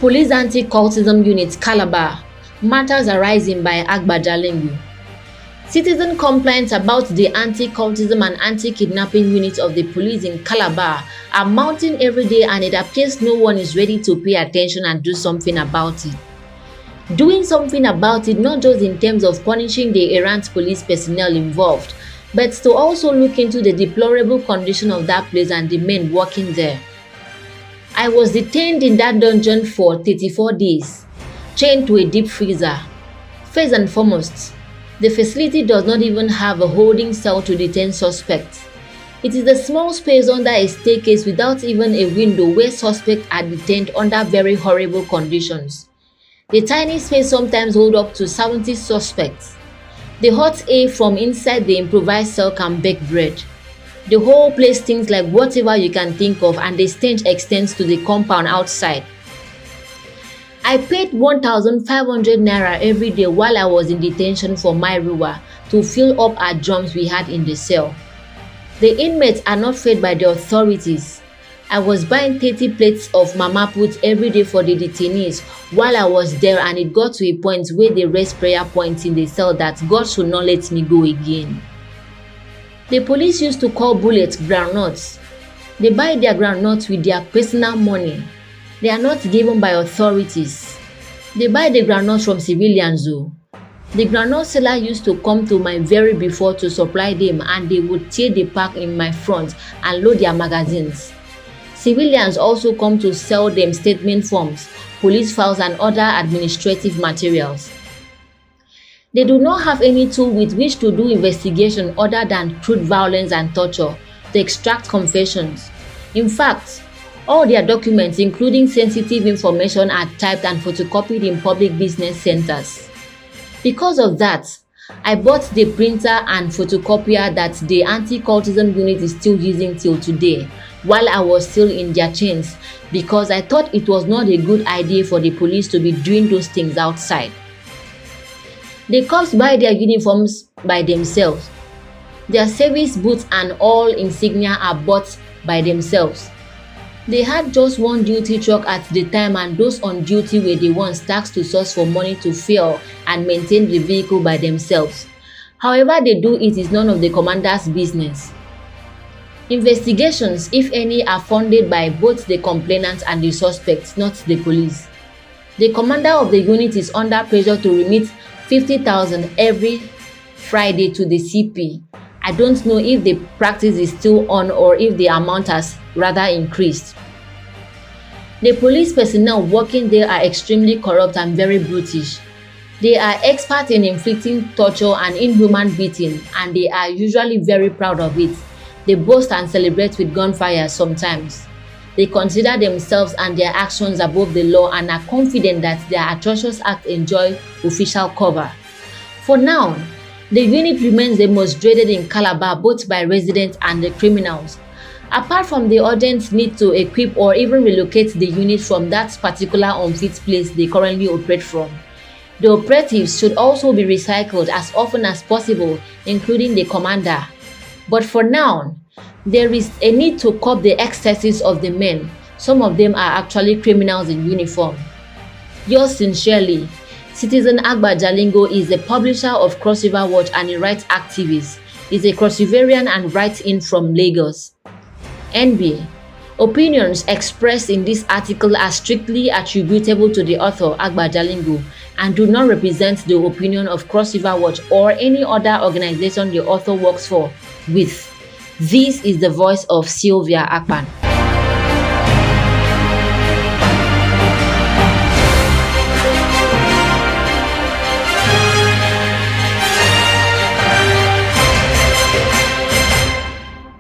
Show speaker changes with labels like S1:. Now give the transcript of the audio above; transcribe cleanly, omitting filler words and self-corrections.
S1: Police Anti-Cultism Unit Calabar. Matters arising by AGBA JALINGO. Citizen complaints about the anti-cultism and anti-kidnapping units of the police in Calabar are mounting every day, and it appears no one is ready to pay attention and do something about it. Doing something about it not just in terms of punishing the errant police personnel involved, but to also look into the deplorable condition of that place and the men working there. I was detained in that dungeon for 34 days, chained to a deep freezer. First and foremost, the facility does not even have a holding cell to detain suspects. It is a small space under a staircase without even a window where suspects are detained under very horrible conditions. The tiny space sometimes holds up to 70 suspects. The hot air from inside the improvised cell can bake bread. The whole place stinks like whatever you can think of, and the stench extends to the compound outside. I paid 1,500 naira every day while I was in detention for my Ruwa to fill up our drums we had in the cell. The inmates are not fed by the authorities. I was buying 30 plates of mama put every day for the detainees while I was there, and it got to a point where they raised prayer points in the cell that God should not let me go again. The police used to call bullets groundnuts. They buy their groundnuts with their personal money. They are not given by authorities. They buy the groundnuts from civilians though. The groundnut seller used to come to my very before to supply them, and they would tear the pack in my front and load their magazines. Civilians also come to sell them statement forms, police files, and other administrative materials. They do not have any tool with which to do investigation other than crude violence and torture to extract confessions. In fact, all their documents, including sensitive information, are typed and photocopied in public business centers. Because of that, I bought the printer and photocopier that the anti-cultism unit is still using till today, while I was still in their chains, because I thought it was not a good idea for the police to be doing those things outside. The cops buy their uniforms by themselves. Their service boots and all insignia are bought by themselves. They had just one duty truck at the time, and those on duty were the ones tasked to source for money to fuel and maintain the vehicle by themselves. However they do it is none of the commander's business. Investigations, if any, are funded by both the complainants and the suspects, not the police. The commander of the unit is under pressure to remit 50,000 every Friday to the CP. I don't know if the practice is still on or if the amount has rather increased. The police personnel working there are extremely corrupt and very brutish. They are experts in inflicting torture and inhuman beating, and they are usually very proud of it. They boast and celebrate with gunfire sometimes. They consider themselves and their actions above the law and are confident that their atrocious acts enjoy official cover. For now, the unit remains the most dreaded in Calabar, both by residents and the criminals. Apart from the urgent need to equip or even relocate the unit from that particular unfit place they currently operate from, the operatives should also be recycled as often as possible, including the commander. But for now, there is a need to curb the excesses of the men. Some of them are actually criminals in uniform. Yours sincerely, Citizen AGBA JALINGO is a publisher of Cross River Watch and a rights activist. Is a Cross Riverian and writes in from Lagos. NB. Opinions expressed in this article are strictly attributable to the author AGBA JALINGO and do not represent the opinion of Cross River Watch or any other organization the author works for with. This is the voice of Sylvia Akpan.